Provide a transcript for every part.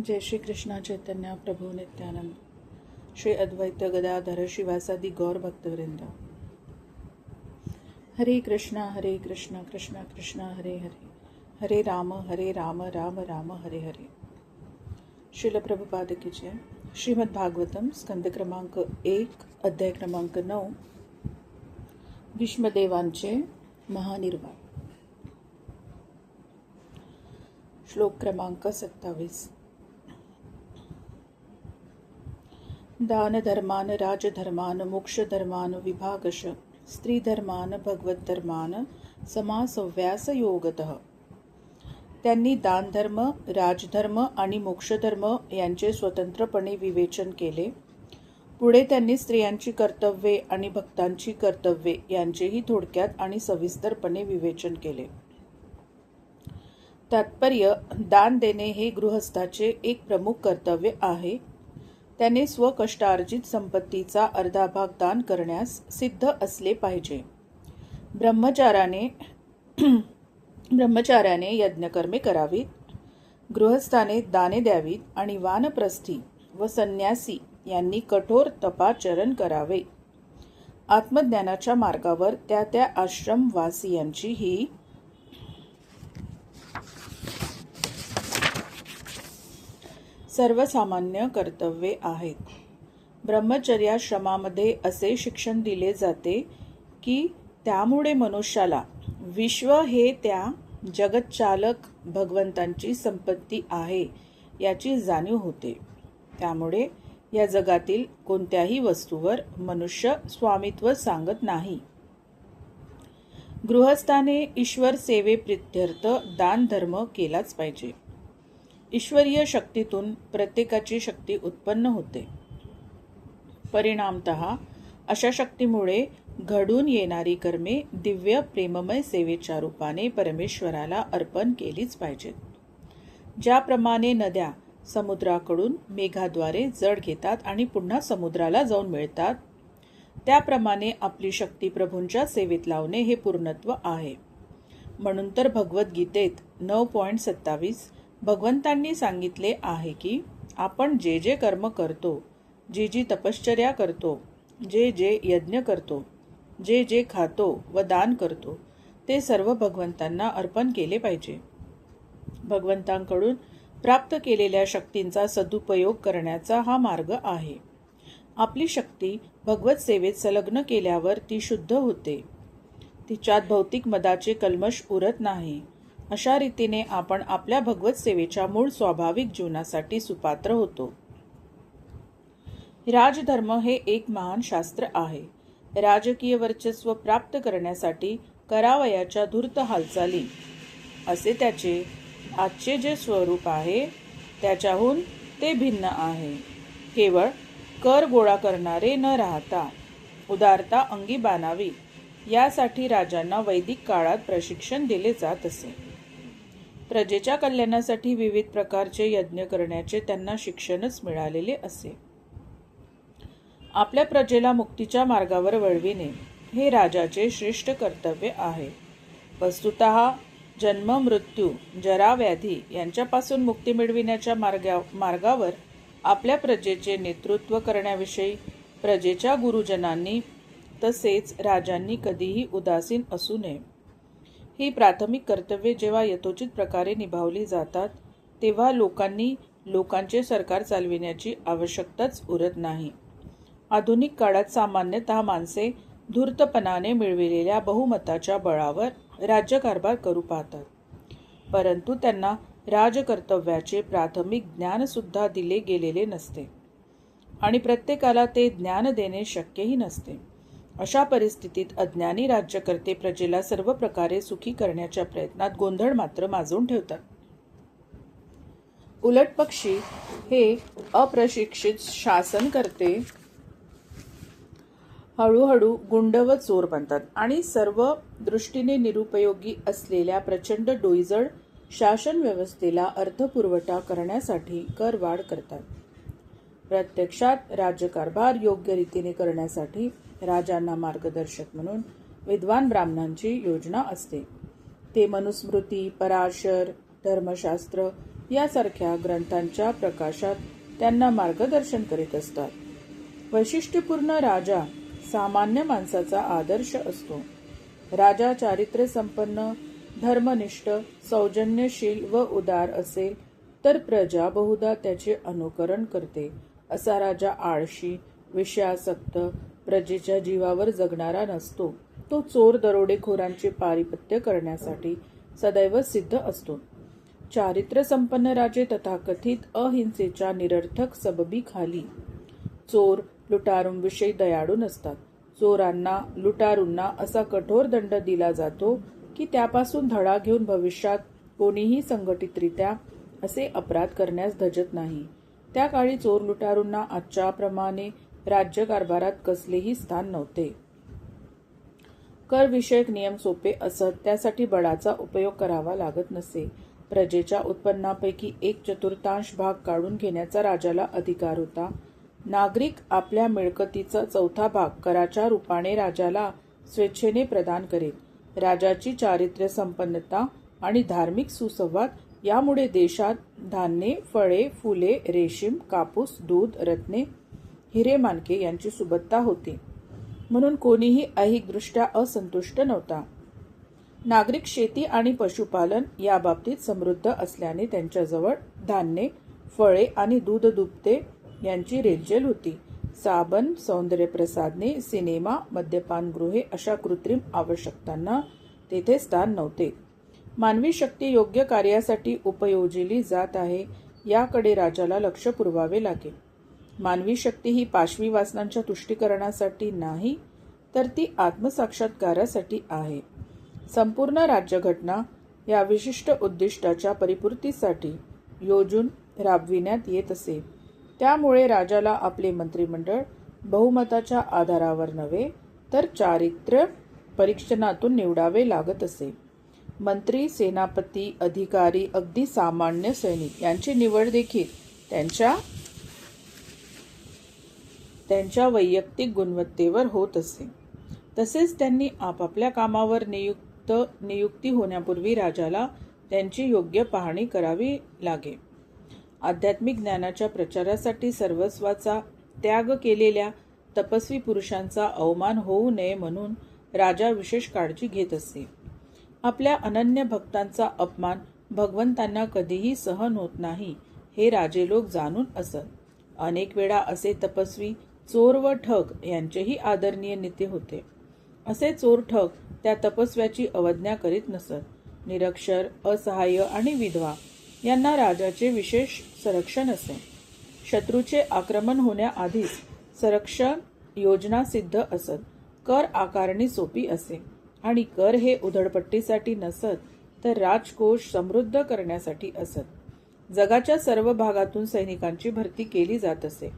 जय श्री कृष्ण चैतन्य प्रभु नित्यानंद श्री अद्वैत गदाधर शिवासादि गौर भक्तवृंद। हरे कृष्णा कृष्ण कृष्ण हरे हरे, हरे राम राम राम हरे हरे। श्रील प्रभुपाद की जय। श्रीमद् भागवतम स्कंद क्रमांक 1 अध्याय क्रमांक 9 भीष्मदेवांचे महानिर्वाण। श्लोक क्रमांक 27। दान धर्मान राजधर्मान मोक्षधर्मान विभागश स्त्रीधर्मान भगवतधर्मान समासव्यास योगतः। त्यांनी दानधर्म, राजधर्म आणि मोक्षधर्म यांचे स्वतंत्रपणे विवेचन केले. पुढे त्यांनी स्त्रियांची कर्तव्ये आणि भक्तांची कर्तव्ये यांचेही थोडक्यात आणि सविस्तरपणे विवेचन केले. तात्पर्य: दान देणे हे गृहस्थाचे एक प्रमुख कर्तव्य आहे. त्याने स्वकष्टार्जित संपत्तीचा अर्धा भाग दान करण्यास सिद्ध असले पाहिजे. ब्रह्मचार्याने यज्ञकर्मे करावीत, गृहस्थाने दाने द्यावीत आणि वानप्रस्थी व संन्यासी यांनी कठोर तपाचरण करावे. आत्मज्ञानाच्या मार्गावर त्या आश्रमवासियांची ही सर्वसामान्य कर्तव्ये आहेत. ब्रह्मचर्याश्रमामध्ये असे शिक्षण दिले जाते की त्यामुळे मनुष्याला विश्व हे त्या जगतचालक भगवंतांची संपत्ती आहे याची जाणीव होते. त्यामुळे या जगातील कोणत्याही वस्तूवर मनुष्य स्वामित्व सांगत नाही. गृहस्थाने ईश्वर सेवेप्रित्यर्थ दान धर्म केलाच पाहिजे. ईश्वरीय शक्तीतून प्रत्येकाची शक्ती उत्पन्न होते. परिणामतः अशा शक्तीमुळे घडून येणारी कर्मे दिव्य प्रेममय सेवेच्या रूपाने परमेश्वराला अर्पण केलीच पाहिजेत. ज्याप्रमाणे नद्या समुद्राकडून मेघाद्वारे जड घेतात आणि पुन्हा समुद्राला जाऊन मिळतात, त्याप्रमाणे आपली शक्ती प्रभूंच्या सेवेत लावणे हे पूर्णत्व आहे. म्हणून तर भगवद्गीतेत 9.27 भगवंतांनी सांगितले आहे की आपण जे जे कर्म करतो, जी जी तपश्चर्या करतो, जे जे यज्ञ करतो, जे जे खातो व दान करतो, ते सर्व भगवंतांना अर्पण केले पाहिजे. भगवंतांकडून प्राप्त केलेल्या शक्तींचा सदुपयोग करण्याचा हा मार्ग आहे. आपली शक्ती भगवत सेवेत संलग्न केल्यावर ती शुद्ध होते. तिच्यात भौतिक मदाचे कल्मश उरत नाही. अशा रीतीने आपण आपल्या भगवत सेवेच्या मूळ स्वाभाविक जीवनासाठी सुपात्र होतो. राजधर्म हे एक महान शास्त्र आहे. राजकीय वर्चस्व प्राप्त करण्यासाठी करावयाच्या धूर्त हालचाली असे त्याचे आजचे जे स्वरूप आहे त्याच्याहून ते भिन्न आहे. केवळ कर गोळा करणारे न राहता उदारता अंगी बाणावी यासाठी राजांना वैदिक काळात प्रशिक्षण दिले जात असे. प्रजेच्या कल्याणासाठी विविध प्रकारचे यज्ञ करण्याचे त्यांना शिक्षणच मिळालेले असे. आपल्या प्रजेला मुक्तीच्या मार्गावर वळविणे हे राजाचे श्रेष्ठ कर्तव्य आहे. वस्तुतः जन्म, मृत्यू, जरा, व्याधी यांच्यापासून मुक्ती मिळविण्याच्या मार्गावर आपल्या प्रजेचे नेतृत्व करण्याविषयी प्रजेच्या गुरुजनांनी तसेच राजांनी कधीही उदासीन असू नये. ही प्राथमिक कर्तव्ये जेव्हा यथोचित प्रकारे निभावली जातात तेव्हा लोकांचे सरकार चालविण्याची आवश्यकताच उरत नाही. आधुनिक काळात सामान्यतः माणसे धूर्तपणाने मिळविलेल्या बहुमताच्या बळावर राज्यकारभार करू पाहतात. परंतु त्यांना राजकर्तव्याचे प्राथमिक ज्ञान सुद्धा दिले गेलेले नसते आणि प्रत्येकाला ते ज्ञान देणे शक्यही नसते. अशा परिस्थितीत अज्ञानी राज्यकर्ते प्रजेला सर्व प्रकारे सुखी करण्याच्या प्रयत्नात गोंधळ मात्र माजवून ठेवतात. उलट पक्षी हे अप्रशिक्षित शासनकर्ते हळूहळू गुंड व चोर बनतात आणि सर्व दृष्टीने निरुपयोगी असलेल्या प्रचंड डोईजड शासन व्यवस्थेला अर्थपुरवठा करण्यासाठी करवाढ करतात. प्रत्यक्षात राज्यकारभार योग्य रीतीने करण्यासाठी राजांना मार्गदर्शक म्हणून विद्वान ब्राह्मणांची योजना असते. ते मनुस्मृती, पराशर, धर्मशास्त्र यासारख्या ग्रंथांच्या प्रकाशात त्यांना मार्गदर्शन करीत असतात. वैशिष्ट्यपूर्ण राजा सामान्य माणसाचा आदर्श असतो. राजा चारित्र्य संपन्न, धर्मनिष्ठ, सौजन्यशील व उदार असेल तर प्रजा बहुधा त्याचे अनुकरण करते. असा राजा आळशी, विषयासक्त, प्रजेच्या जीवावर जगणारा नसतो. तो चोर दरोडेखोरांचे पारिपत्य करण्यासाठी सदैव सिद्ध असतो. चारित्र्य संपन्न राजे तथाकथित अहिंसेच्या निरर्थक सबबीखाली चोर लुटारूंविषयी दयाळू नसतात. चोरांना, लुटारूंना असा कठोर दंड दिला जातो की त्यापासून धडा घेऊन भविष्यात कोणीही संघटितरित्या असे अपराध करण्यास धजत नाही. त्या काळी चोर लुटारूंना आजच्या प्रमाणे राज्यकारभारात कसलेही स्थान नव्हते. कर विषयक नियम सोपे असत, त्यासाठी बळाचा उपयोग करावा लागत नसे. प्रजेच्या उत्पन्नापैकी 1/4 भाग काढून घेण्याचा राजाला अधिकार होता. नागरिक आपल्या मिळकतीचा 1/4 भाग कराच्या रूपाने राजाला स्वेच्छेने प्रदान करीत. राजाची चारित्र्य संपन्नता आणि धार्मिक सुसंवाद यामुळे देशात धान्ये, फळे, फुले, रेशीम, कापूस, दूध, रत्ने, हिरे-माणके यांची सुबत्ता होती. म्हणून कोणीही ऐहिकदृष्ट्या असंतुष्ट नव्हता. नागरिक शेती आणि पशुपालन याबाबतीत समृद्ध असल्याने त्यांच्याजवळ धान्ये, फळे आणि दूध-दुभते यांची रेलचेल होती. साबण, सौंदर्यप्रसाधने, सिनेमा, मद्यपानगृहे अशा कृत्रिम आवश्यकतांना तेथे स्थान नव्हते. मानवी शक्ती योग्य कार्यासाठी उपयोजिली जात आहे याकडे राजाला लक्ष पुरवावे लागेल. मानवी शक्ती ही पाशवी वासनांच्या तुष्टीकरणासाठी नाही, तर ती आत्मसाक्षात्कारासाठी आहे. संपूर्ण राज्यघटना या विशिष्ट उद्दिष्टाच्या परिपूर्तीसाठी योजून राबविण्यात येत असे. त्यामुळे राजाला आपले मंत्रिमंडळ बहुमताच्या आधारावर नव्हे, तर चारित्र्य परीक्षणातून निवडावे लागत असे. मंत्री, सेनापती, अधिकारी, अगदी सामान्य सैनिक यांची निवड देखील त्यांच्या वैयक्तिक गुणवत्तेवर होत असे. तसेच त्यांनी आपापल्या कामावर नियुक्ती होण्यापूर्वी राजाला त्यांची योग्य पाहणी करावी लागे. आध्यात्मिक ज्ञानाच्या प्रचारासाठी सर्वस्वाचा त्याग केलेल्या तपस्वी पुरुषांचा अवमान होऊ नये म्हणून राजा विशेष काळजी घेत असे. आपल्या अनन्य भक्तांचा अपमान भगवंतांना कधीही सहन होत नाही, हे राजे लोक जाणून असत. अनेक वेळा असे तपस्वी चोर व ठग यांचेही आदरणीय नेते होते. असे चोर ठग त्या तपस्व्याची अवज्ञा करीत नसत. निरक्षर, असहाय्य आणि विधवा यांना राजाचे विशेष संरक्षण असे. शत्रूचे आक्रमण होण्याआधीच संरक्षण योजना सिद्ध असत. कर आकारणी सोपी असे आणि कर हे उधळपट्टीसाठी नसत, तर राजकोष समृद्ध करण्यासाठी असत. जगाच्या सर्व भागातून सैनिकांची भरती केली जात असे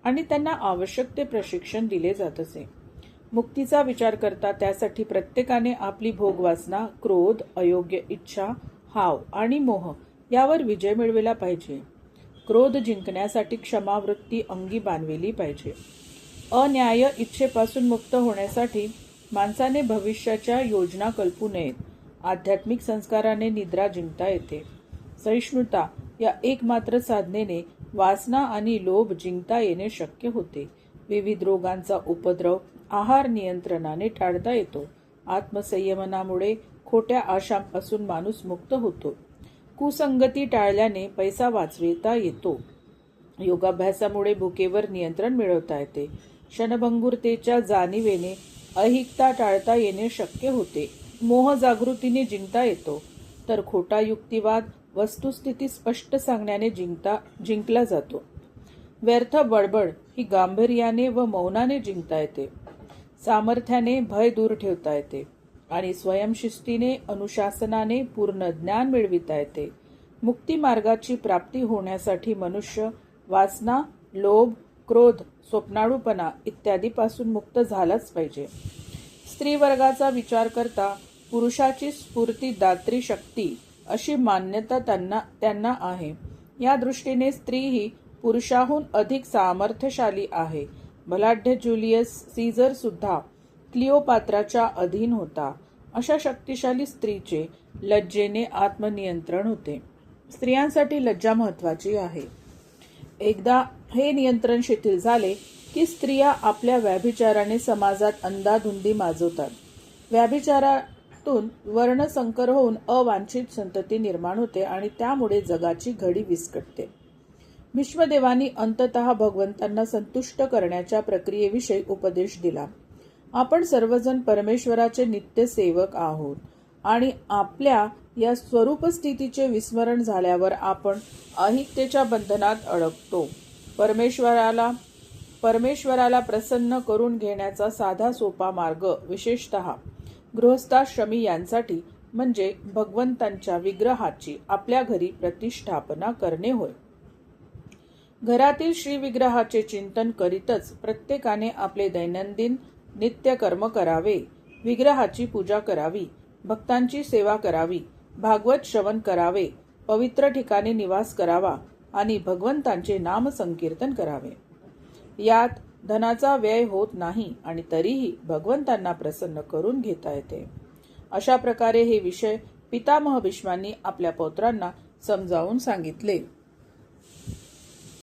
आणि त्यांना आवश्यक ते प्रशिक्षण दिले जात असे. मुक्तीचा विचार करता त्यासाठी प्रत्येकाने आपली भोगवासना, क्रोध, अयोग्य इच्छा, हाव आणि मोह यावर विजय मिळविला पाहिजे. क्रोध जिंकण्यासाठी क्षमावृत्ती अंगी बाणविली पाहिजे. अन्याय इच्छेपासून मुक्त होण्यासाठी माणसाने भविष्याच्या योजना कल्पू नयेत. आध्यात्मिक संस्काराने निद्रा जिंकता येते. सहिष्णुता या एकमात्र साधनेने वासना आणि लोभ जिंकता येणे शक्य होते. विविध रोगांचा उपद्रव आहार नियंत्रणाने टाळता येतो. आत्मसंयमनामुळे खोट्या आशांपासून माणूस मुक्त होतो. कुसंगती टाळल्याने पैसा वाचविता येतो. योगाभ्यासामुळे भुकेवर नियंत्रण मिळवता येते. क्षणभंगुरतेच्या जाणीवेने अहिकता टाळता येणे शक्य होते. मोह जागृतीने जिंकता येतो, तर खोटा युक्तिवाद वस्तुस्थिती स्पष्ट सांगण्याने जिंकला जातो. व्यर्थ बडबड ही गांभीर्याने व मौनाने जिंकता येते. सामर्थ्याने भय दूर ठेवता येते आणि स्वयंशिस्तीने, अनुशासनाने पूर्ण ज्ञान मिळविता येते. मुक्ती मार्गाची प्राप्ती होण्यासाठी मनुष्य वासना, लोभ, क्रोध, स्वप्नाळूपणा इत्यादीपासून मुक्त झालाच पाहिजे. स्त्रीवर्गाचा विचार करता पुरुषाची स्फूर्तिदात्री शक्ती अशी मान्यता त्यांना आहे. या दृष्टीने स्त्री ही पुरुषाहून अधिक सामर्थ्यशाली आहे. बलाढ्य ज्युलियस सीझर सुद्धा क्लिओपात्राच्या अधीन होता. अशा शक्तिशाली स्त्रीचे लज्जेने आत्मनियंत्रण होते. स्त्रियांसाठी लज्जा महत्वाची आहे. एकदा हे नियंत्रण शिथिल झाले की स्त्रिया आपल्या व्याभिचाराने समाजात अंधाधुंदी माजवतात. व्याभिचारातून वर्णसंकर होऊन अवांछित संतती निर्माण होते आणि त्यामुळे जगाची घडी विस्कटते. भीष्मदेवांनी अंततः भगवंतांना संतुष्ट करण्याच्या प्रक्रियेविषयी उपदेश दिला. आपण सर्वजण परमेश्वराचे नित्य सेवक आहोत आणि आपल्या या स्वरूप स्थितीचे विस्मरण झाल्यावर आपण अहिंसेच्या बंधनात अडकतो. परमेश्वराला प्रसन्न करून घेण्याचा साधा सोपा मार्ग विशेषतः गृहस्थाश्रमी यांसाठी म्हणजे भगवंतांच्या विग्रहाची आपल्या घरी प्रतिष्ठापना करणे होय. घरातील श्रीविग्रहाचे चिंतन करीतच प्रत्येकाने आपले दैनंदिन नित्यकर्म करावे. विग्रहाची पूजा करावी, भक्तांची सेवा करावी, भागवत श्रवण करावे, पवित्र ठिकाणी निवास करावा आणि भगवंतांचे नामसंकीर्तन करावे. यात धनाचा व्यय होत नाही आणि तरीही भगवंतांना प्रसन्न करून घेता येते. अशा प्रकारे हे विषय पितामह भीष्मांनी आपल्या पौत्रांना समजावून सांगितले.